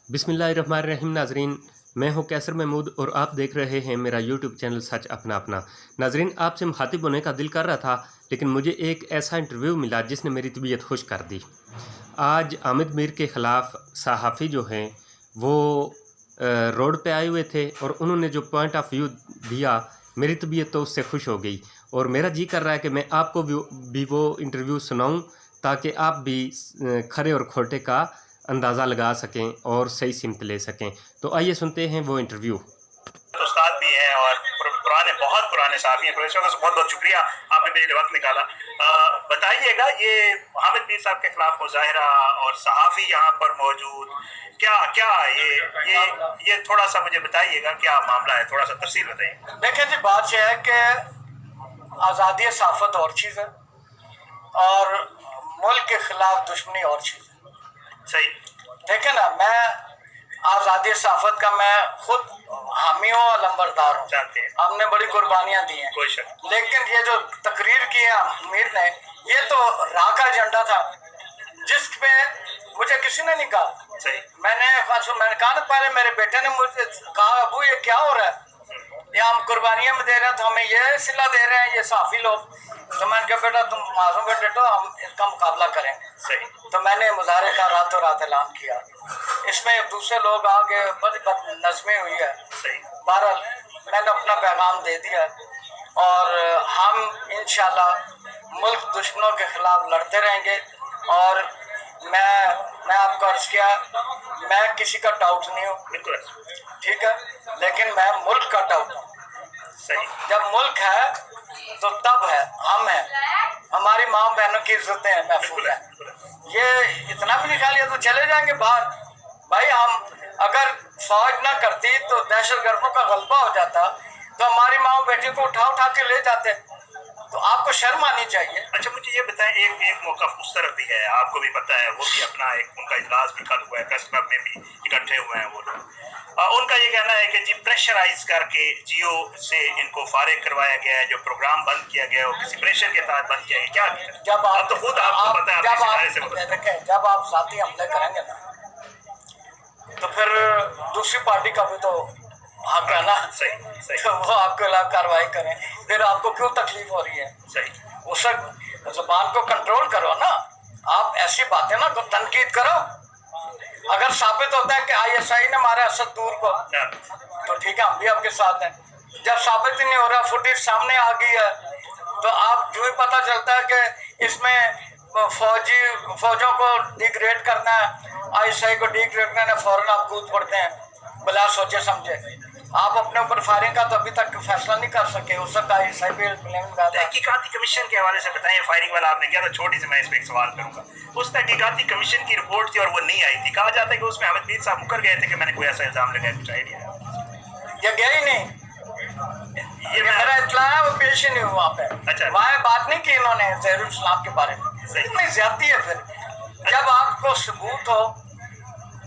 बिस्मिल्लाहिर्रहमानिर्रहीम नाजरीन, मैं हूं कैसर महमूद और आप देख रहे हैं मेरा यूट्यूब चैनल सच अपना अपना। नाजरीन, आपसे मुखातिब होने का दिल कर रहा था, लेकिन मुझे एक ऐसा इंटरव्यू मिला जिसने मेरी तबीयत खुश कर दी। आज आमिर मीर के ख़िलाफ़ सहाफ़ी जो हैं वो रोड पे आए हुए थे और उन्होंने जो पॉइंट ऑफ व्यू दिया, मेरी तबीयत तो उससे खुश हो गई और मेरा जी कर रहा है कि मैं आपको भी वो इंटरव्यू सुनाऊं ताकि आप भी खरे और खोटे का अंदाज़ा लगा सकें और सही सिमत ले सकें। तो आइए सुनते हैं वो इंटरव्यू। उस्ताद भी हैं और पुराने बहुत पुराने साथी हैं, तो इस वक्त बहुत बहुत शुक्रिया आपने मेरे लिए वक्त निकाला। बताइएगा, ये हामिद मीर साहब के खिलाफ मुजाहिरा और सहाफ़ी यहाँ पर मौजूद, क्या क्या ये थोड़ा सा मुझे बताइएगा क्या मामला है, थोड़ा सा तफसील बताइए। देखिए जी, बात यह है कि आज़ादी सहाफ़त और चीज़ है और मुल्क के खिलाफ दुश्मनी और चीज़ है। सही। देखे ना, मैं आज़ादी सहाफ़त का मैं खुद हामी हूँ और लंबरदार हूँ, हमने बड़ी कुर्बानियाँ दी हैं, कोई शक। लेकिन ये जो तकरीर की है अमीर ने, ये तो राह का एजेंडा था जिस पे मुझे किसी ने नहीं कहा। सही। मैंने कहा ना, पहले मेरे बेटे ने मुझे कहा, अबू ये क्या हो रहा है, ये हम कुर्बानियाँ में दे रहे हैं तो हमें ये सिला दे रहे हैं ये साफ़ी लोग। तो मैंने कहा बेटा तुम मासूम बेटे, तो हम इसका मुकाबला करेंगे। सही। तो मैंने मुजाहरे का रातों रात ऐलान किया। इसमें दूसरे लोग आगे बड़ी बदनज़मी हुई है। सही। बहरहाल मैंने अपना पैगाम दे दिया और हम इंशाल्लाह मुल्क दुश्मनों के खिलाफ लड़ते रहेंगे। और मैं आपको अर्ज़ किया, मैं किसी का डाउट नहीं हूँ, बिल्कुल ठीक है, लेकिन मैं मुल्क का डाउट हूँ। सही। जब मुल्क है तो तब है, हम हैं, हमारी माँ बहनों की इज्जतें हैं, महफूज है। ये इतना भी निकाल लिया तो चले जाएंगे बाहर। भाई, हम अगर फौज ना करती तो दहशतगर्दों का गलबा हो जाता, तो हमारी माँ बेटी को उठा उठा के ले जाते। तो आपको शर्म आनी चाहिए। अच्छा, मुझे ये बताएं, एक मौका उस तरफ भी है, आपको भी पता है, वो भी अपना एक उनका इजलास भी कल हुआ है, प्रेस क्लब में भी इकट्ठे हुए हैं वो लोग। उनका ये कहना है कि जी प्रेशराइज करके जियो से इनको फारिग करवाया गया है, जो प्रोग्राम बंद किया गया है वो किसी प्रेशर के तहत बंद किया गया। क्या जब आप तो खुद आपको पता है, जब आप साथी हमले करेंगे ना, तो फिर दूसरी पार्टी का भी तो हक है ना। सही। सही। तो वो आपके खिलाफ कार्रवाई करें, फिर आपको क्यों तकलीफ हो रही है? सही। उस वक्त जुबान को कंट्रोल करो ना, आप ऐसी बातें ना तनकीद करो। अगर साबित होता है कि ISI ने मारा असद दूर को, तो ठीक है, हम भी आपके साथ हैं। जब साबित ही नहीं हो रहा, फुटेज सामने आ गई है, तो आप जो ही पता चलता है कि इसमें फौजों को डिग्रेड करना है, ISI को डिग्रेड करना है, फौरन आप कूद पड़ते हैं बिला सोचे समझे। आप अपने ऊपर फायरिंग का तो अभी तक फैसला नहीं कर सके, उस वक्त ISI पे तहकीकाती कमीशन के हवाले से बताएं, फायरिंग वाला आपने किया था, छोटी सी मैं इस पर एक सवाल करूंगा। उस तहकीकाती कमीशन की रिपोर्ट थी और वो नहीं आई थी, कहा जाता है कि उसमें हामिद मीर साहब मुकर गए थे कि मैंने कोई ऐसा इल्जाम लगाया, कुछ आइडिया है? ये गया ही नहीं, ये मेरा इत्तला है, वो पेश ही नहीं हुआ वहाँ पे। अच्छा। वहाँ बात नहीं की इन्होंने ज़हीरुल इस्लाम के बारे में। इतनी ज्यादती है। फिर जब आपको सबूत हो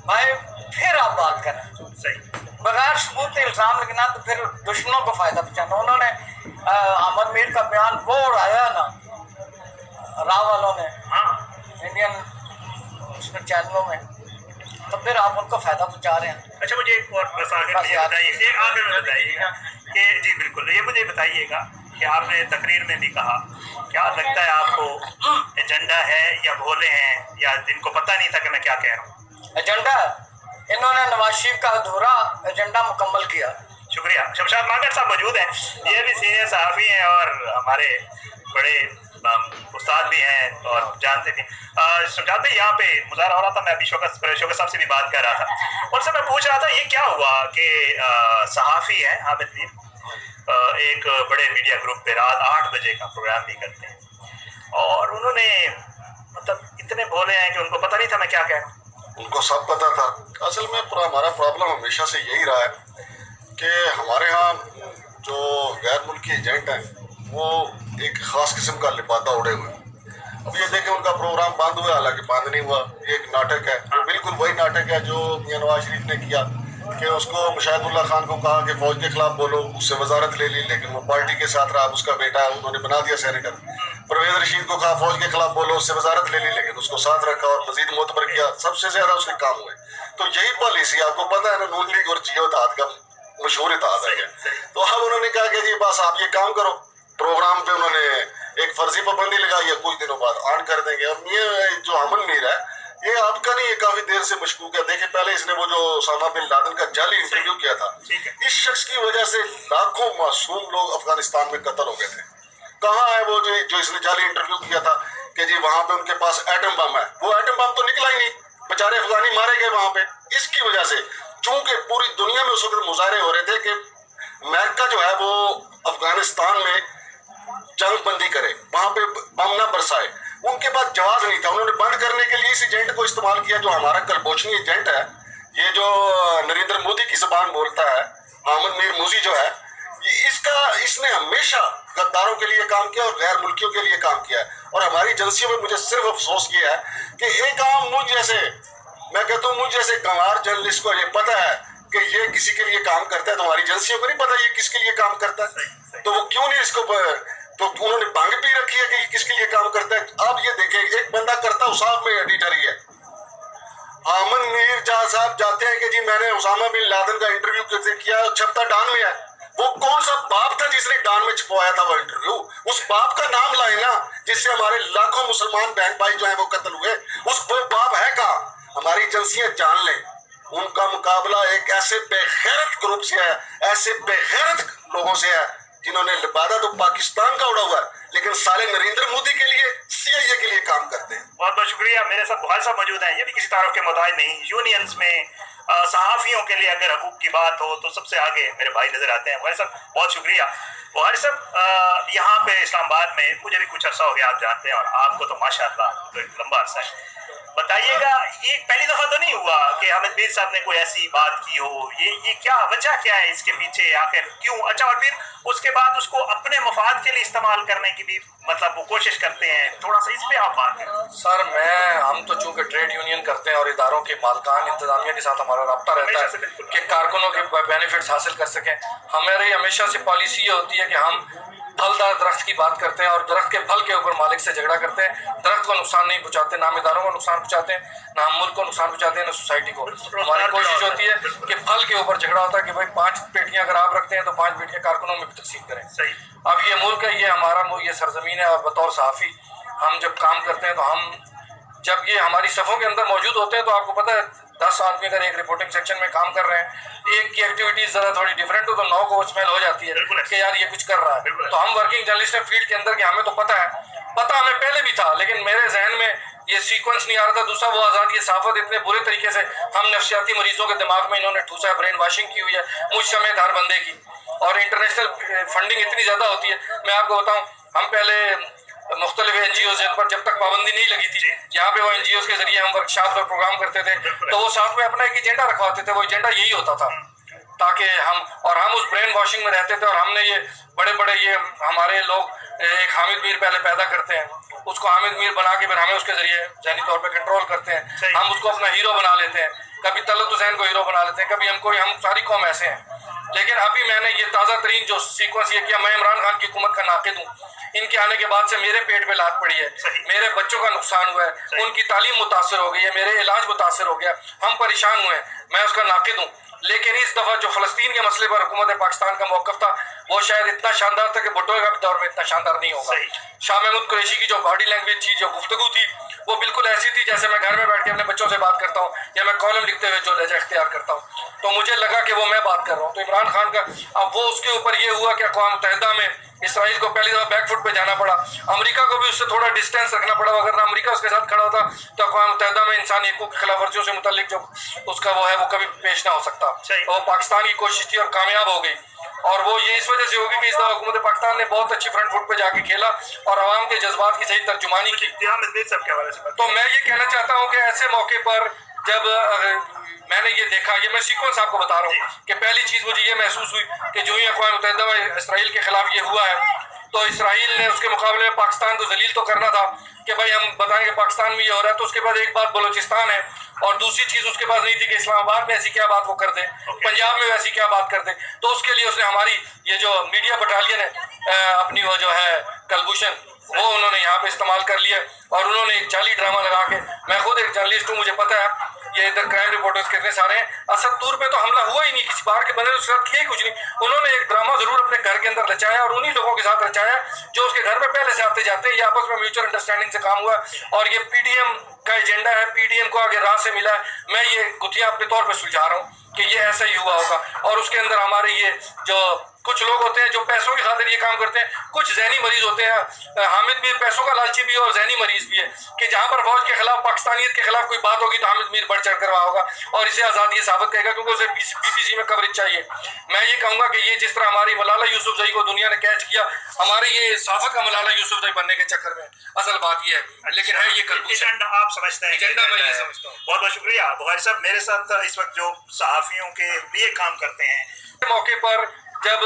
भाई, फिर आप बात करें। सही। बगैर सबूत इल्ज़ाम लगना तो फिर दुश्मनों को फायदा पहुंचाना। उन्होंने अहमद मीर का बयान वो उड़ाया ना राव वालों ने, इंडियन उसमें चैनलों में, तो फिर आप उनको फायदा पहुंचा रहे हैं। अच्छा, मुझे एक और बस आगे बताइएगा कि जी बिल्कुल, ये मुझे बताइएगा कि आपने तकरीर में भी कहा, क्या लगता है आपको एजेंडा है या भोले हैं या जिनको पता नहीं था कि मैं क्या कह रहा हूँ? एजेंडा, इन्होंने नवाज शरीफ का अधूरा एजेंडा मुकम्मल किया। शुक्रिया। शमशाद मांगर साहब मौजूद हैं, ये भी सीनियर सहाफ़ी हैं और हमारे बड़े उस्ताद भी हैं और जानते भी। शमशाद भाई, यहाँ पे मुजाहरा हो रहा था, मैं अभी शौकत साहब से भी बात कर रहा था, उनसे मैं पूछ रहा था ये क्या हुआ कि सहाफ़ी हैं हामिद मीर, एक बड़े मीडिया ग्रुप पे रात 8 बजे का प्रोग्राम भी करते हैं और उन्होंने मतलब इतने भोले हैं कि उनको पता नहीं था मैं क्या कह रहा हूँ। उनको सब पता था। असल में हमारा प्रॉब्लम हमेशा से यही रहा है कि हमारे यहाँ जो गैर मुल्की एजेंट हैं वो एक ख़ास किस्म का लिपाता उड़े हुए हैं। अब ये देखें, उनका प्रोग्राम बंद हुआ, हालांकि बंद नहीं हुआ, ये एक नाटक है, तो बिल्कुल वही नाटक है जो मियां नवाज शरीफ ने किया कि उसको मुशाहिदुल्लाह खान को कहा कि फ़ौज के खिलाफ बोलो, उससे वजारत ले ली, लेकिन वो पार्टी के साथ रहा, उसका बेटा है, उन्होंने बना दिया सेनेटर। परवेज रशीद को कहा फौज के खिलाफ बोलो, उससे वजारत ले ली, लेकिन उसको साथ रखा और मजीद मोतबर किया, सबसे ज्यादा उसके काम हुए। तो यही पॉलिसी आपको पता है ना, नून लीग और जियो इत्तेहाद का मशहूर इत्तेहाद है। तो अब उन्होंने कहा कि जी बस आप ये काम करो, प्रोग्राम पे उन्होंने एक फर्जी पाबंदी लगाई है, कुछ दिनों बाद ऑन कर देंगे। और ये जो अमन मीर है ये आपका नहीं, ये काफी देर से मशकूक है। देखिए पहले इसने वो जो ओसामा बिन लादेन का जाली इंटरव्यू किया था, इस शख्स की वजह से लाखों मासूम लोग अफगानिस्तान में कत्ल हो गए थे। कहाँ है वो जो इसने जाली इंटरव्यू किया था कि जी वहां पे उनके पास एटम बम है, वो एटम बम तो निकला ही नहीं, बेचारे अफगानी मारे गए वहां पे। इसकी वजह से चूंकि पूरी दुनिया में उस वक्त मुजाहरे हो रहे थे कि अमेरिका जो है वो अफगानिस्तान में जंग बंदी करे, वहां पे बम ना बरसाए, उनके पास जवाब नहीं था। उन्होंने बंद करने के लिए इस एजेंट को इस्तेमाल किया जो हमारा कलबोचनी एजेंट है, ये जो नरेंद्र मोदी की जुबान बोलता है, अहमद मीर मूसी जो है, इसने हमेशा गद्दारों के लिए काम किया और गैर मुल्कियों के लिए काम किया है। और हमारी एजेंसियों में मुझे सिर्फ अफसोस ये है कि एक आम मुझ जैसे, मैं कहता हूँ मुझ जैसे गंवार जर्नलिस्ट को ये पता है कि ये किसी के लिए काम करता है, तो हमारी एजेंसियों को नहीं पता ये किसके लिए काम करता है। तो वो क्यों नहीं इसको, तो उन्होंने भांग पी रखी है कि ये किसके लिए काम करता है। अब ये देखें, एक बंदा करता उसाफ में एडिटर ही है, अहमद मीर जहाँ साहब जाते हैं कि जी मैंने उसामा बिन लादेन का इंटरव्यू किया, छपता डान में है। वो कौन सा बाप था जिसने डान में छपवाया था वो इंटरव्यू? उस बाप का नाम लाए ना, जिससे हमारे लाखों मुसलमान बहन भाई जो है वो कत्ल हुए। वो बाप है कहाँ? हमारी एजेंसियां जान लें, उनका मुकाबला एक ऐसे बेगैरत ग्रुप से है, ऐसे बेगैरत लोगों से है जिन्होंने लिबादा तो पाकिस्तान का उड़ा हुआ है, लेकिन साले नरेंद्र मोदी के लिए, सीआईए के लिए काम करते हैं। बहुत बहुत शुक्रिया। मेरे साथ बुखारी साहब मौजूद हैं, ये भी किसी तारफ के मुताबिक नहीं, यूनियंस में सहाफ़ियों के लिए अगर हकूक़ की बात हो तो सबसे आगे मेरे भाई नजर आते हैं। बुखारी साहब बहुत शुक्रिया। बुखारी साहब यहाँ पे इस्लामाबाद में मुझे भी कुछ अर्सा हो गया, आप जानते हैं, और आपको तो माशाअल्लाह तो एक लंबा अर्सा है। बताइएगा, ये पहली दफा तो नहीं हुआ कि अहमद मीर साहब ने कोई ऐसी बात की हो? ये क्या वजह क्या है इसके पीछे, आखिर क्यों? अच्छा, और फिर उसके बाद उसको अपने मफाद के लिए इस्तेमाल करने की भी मतलब वो कोशिश करते हैं, थोड़ा सा इस पे आप बात करें। सर हम तो चूंकि ट्रेड यूनियन करते हैं और इदारों के मालकान इंतजामिया के साथ हमारा रब्ता रहता है कि कारकुनों के बेनिफिट्स हासिल कर सकें। हमारी हमेशा से पॉलिसी ये होती है कि हम फलदार दरख्त की बात करते हैं और दरख्त के फल के ऊपर मालिक से झगड़ा करते हैं। दरख्त को नुकसान नहीं पहुंचाते, ना इदारों को नुकसान पहुंचाते हैं, ना हम मुल्क को नुकसान पहुंचाते हैं, ना सोसाइटी को। हमारी कोशिश होती है कि फल के ऊपर झगड़ा होता है कि भाई 5 पेटियां अगर आप रखते हैं तो 5 पेटियां कारकुनों में भी तकसीम करें। सही। अब ये मुल्क है, ये हमारा ये सरजमीन है, और बतौर सहाफ़ी हम जब काम करते हैं तो हम जब ये हमारी सफ़ों के अंदर मौजूद होते हैं तो आपको पता है 10 आदमी अगर एक रिपोर्टिंग सेक्शन में काम कर रहे हैं, एक की एक्टिविटीज जरा थोड़ी डिफरेंट हो तो 9 को स्मेल हो जाती है कि यार ये कुछ कर रहा है। तो हम वर्किंग जर्नलिस्ट हैं फील्ड के अंदर कि हमें तो पता हमें पहले भी था, लेकिन मेरे जहन में ये सीक्वेंस नहीं आ रहा था। दूसरा वो आज़ाद ये सहाफ़त इतने बुरे तरीके से हम नफ्सियाती मरीजों के दिमाग में इन्होंने ठूसा, ब्रेन वाशिंग की हुई है मुझ समेत हर बंदे की, और इंटरनेशनल फंडिंग इतनी ज़्यादा होती है। मैं आपको बताऊँ, हम पहले मुख्तलिफ NGOs जिन पर जब तक पाबंदी नहीं लगी थी, यहाँ पे वो NGOs के जरिए हम वर्कशॉप और प्रोग्राम करते थे, तो वो साथ में अपना एक एजेंडा रखवाते थे। वो एजेंडा यही होता था ताकि हम उस ब्रेन वॉशिंग में रहते थे। और हमने ये बड़े बड़े ये हमारे लोग एक हामिद मीर पहले पैदा करते हैं, उसको हामिद मीर बना के फिर हमें उसके जरिए जहनी तौर पे कंट्रोल करते हैं। हम उसको अपना हीरो बना लेते हैं, कभी तलत हुसैन को हीरो बना लेते हैं, कभी हम सारी कौम ऐसे हैं। लेकिन अभी मैंने ये ताज़ा तरीन जो सीक्वेंस ये किया, मैं इमरान खान की हुकूमत का नाक़िद हूँ। इनके आने के बाद से मेरे पेट पे लात पड़ी है, मेरे बच्चों का नुकसान हुआ है, उनकी तालीम मुतासर हो गई है, मेरे इलाज मुतासर हो गया, हम परेशान हुए हैं, मैं उसका नाक़िद हूँ। लेकिन इस दफ़ा जो फ़लस्तीन के मसले पर हुकूमत पाकिस्तान का मौक़िफ़ था वो शायद इतना शानदार था कि भुट्टो के दौर में इतना शानदार नहीं होगा। शाह महमूद कुरैशी की जो बॉडी लैंग्वेज थी, जो गुफ्तगू थी, वो बिल्कुल ऐसी थी जैसे मैं घर में बैठ के अपने बच्चों से बात करता हूँ या मैं कॉलम लिखते हुए जो लहजा इख्तियार करता हूँ। तो मुझे लगा कि वो मैं बात कर रहा हूँ। तो इमरान खान का अब वो उसके ऊपर ये हुआ कि अक़वाम मुत्तहिदा में इसराइल को पहली दफ़ा बैकफुट पे जाना पड़ा, अमेरिका को भी उससे थोड़ा डिस्टेंस रखना पड़ा। अगर ना अमेरिका उसके साथ खड़ा होता तो अक़वाम मुत्तहिदा में इंसानी हकूक़ की खिलाफ वर्जियों से मुतल्लिक जो उसका वो है वो कभी पेश ना हो सकता। तो वो पाकिस्तान की कोशिश थी और कामयाब हो गई, और वो ये इस वजह से होगी कि इस दफ़ा हुकूमत पाकिस्तान ने बहुत अच्छी फ्रंट फुट पे जाके खेला और आवाम के जज्बात की सही तर्जुमानी की। तो मैं ये कहना चाहता हूँ कि ऐसे मौके पर जब मैंने ये देखा, ये मैं सीक्वेंस आपको बता रहा हूँ कि पहली चीज़ मुझे ये महसूस हुई कि जो ही अक़वाम मुत्तहिदा में इसराइल के ख़िलाफ़ ये हुआ है तो इसराइल ने उसके मुकाबले में पाकिस्तान को जलील तो करना था कि भाई हम बताएंगे पाकिस्तान में ये हो रहा है। तो उसके बाद एक बात बलूचिस्तान है और दूसरी चीज़ उसके पास नहीं थी कि इस्लामाबाद में ऐसी क्या बात वो कर दे, पंजाब में ऐसी क्या बात कर दे। तो उसके लिए उसने हमारी ये जो मीडिया बटालियन है अपनी वो जो है कलभूषण, वो उन्होंने यहाँ पे इस्तेमाल कर लिया और उन्होंने एक जाली ड्रामा लगा के, मैं खुद एक जर्नलिस्ट हूँ, मुझे पता है ये इधर क्राइम रिपोर्टर्स कितने सारे हैं। असद तूर पे तो हमला हुआ ही नहीं, किसी बाहर के बंदे ने उसके साथ किया ही कुछ नहीं। उन्होंने एक ड्रामा जरूर अपने घर के अंदर रचाया और उन्हीं लोगों के साथ रचाया जो उसके घर में पहले से आते जाते हैं। ये आपस में म्यूचुअल अंडरस्टैंडिंग से काम हुआ और ये पीडीएम का एजेंडा है, पीडीएम को आगे राह से मिला है। मैं ये गुत्थियां अपने तौर पर सुलझा रहा हूँ कि ये ऐसा ही हुआ होगा और उसके अंदर हमारे ये जो कुछ लोग होते हैं जो पैसों की खातिर ये काम करते हैं, कुछ जहनी मरीज होते हैं। हामिद मीर पैसों का लालची भी है और जहनी मरीज भी है कि जहां पर फौज के खिलाफ, पाकिस्तानियत के खिलाफ कोई बात होगी तो हामिद मीर बढ़ चढ़ कर होगा और इसे आज़ाद ये साबित करेगा क्योंकि उसे बीबीसी में कवरेज चाहिए। मैं ये कहूँगा कि ये जिस तरह हमारी मलाला यूसुफजई को दुनिया ने कैच किया, हमारे ये साफा का मलाला यूसुफजई बनने के चक्कर में असल बात ये है। लेकिन है ये एजेंडा आप समझते हैं, एजेंडा मैं ये समझता हूँ। बहुत बहुत शुक्रिया बुखारी साहब। मेरे साथ इस वक्त जो सहाफ़ियों के लिए काम करते हैं, मौके पर जब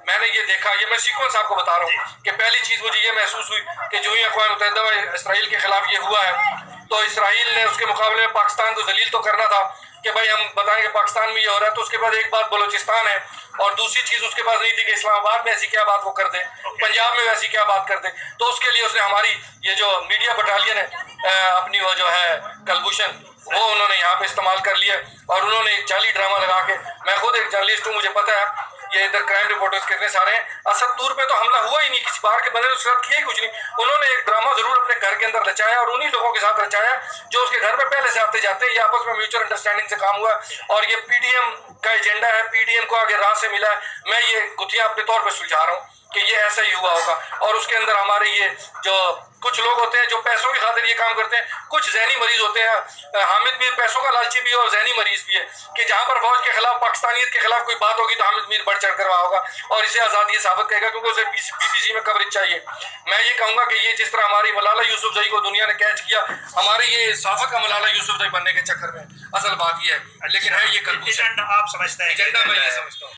मैंने ये देखा, ये मैं सीक्वेंस आपको बता रहा हूँ कि पहली चीज़ मुझे ये महसूस हुई कि जो ही अक़वाम मुत्तहिदा में इसराइल के खिलाफ ये हुआ है तो इसराइल ने उसके मुकाबले में पाकिस्तान को जलील तो करना था कि भाई हम बताएं कि पाकिस्तान में ये हो रहा है। तो उसके बाद एक बात बलोचिस्तान है और दूसरी चीज़ उसके पास नहीं थी कि इस्लामाबाद में ऐसी क्या बात वो कर दे, पंजाब में वैसी क्या बात कर दे। तो उसके लिए उसने हमारी ये जो मीडिया बटालियन है अपनी वो जो है कलभूषण वो उन्होंने यहाँ पे इस्तेमाल कर लिया और उन्होंने एक जाली ड्रामा लगा के, मैं खुद एक जर्नलिस्ट हूँ, मुझे पता है ये इधर क्राइम रिपोर्टर्स कितने सारे हैं। असद तूर पे तो हमला हुआ ही नहीं, किसी बाहर के बंदे ने उसके साथ किया ही कुछ नहीं। उन्होंने एक ड्रामा जरूर अपने घर के अंदर रचाया और उन्हीं लोगों के साथ रचाया जो उसके घर में पहले से आते जाते हैं। ये आपस में म्यूचुअल अंडरस्टैंडिंग से काम हुआ और ये पीडीएम का एजेंडा है, पीडीएम को आगे राह से मिला है। मैं ये गुत्थियां अपने तौर पर सुलझा रहा हूँ कि ये ऐसा ही हुआ होगा और उसके अंदर हमारे ये जो कुछ लोग होते हैं जो पैसों की खातिर ये काम करते हैं, कुछ जहनी मरीज होते हैं। हामिद मीर पैसों का लालची भी है और जहनी मरीज भी है कि जहां पर फौज के खिलाफ, पाकिस्तानियत के खिलाफ कोई बात होगी तो हामिद मीर बढ़ चढ़ कर होगा और इसे आज़ाद ये साबित करेगा क्योंकि उसे बीबीसी में कवरेज चाहिए। मैं ये कहूँगा कि ये जिस तरह हमारी मलाला यूसुफजई को दुनिया ने कैच किया, हमारे ये साफा का मलाला यूसुफजई बनने के चक्कर में असल बात ये है। लेकिन है ये एजेंडा आप समझते हैं, एजेंडा मैं ये समझता हूँ।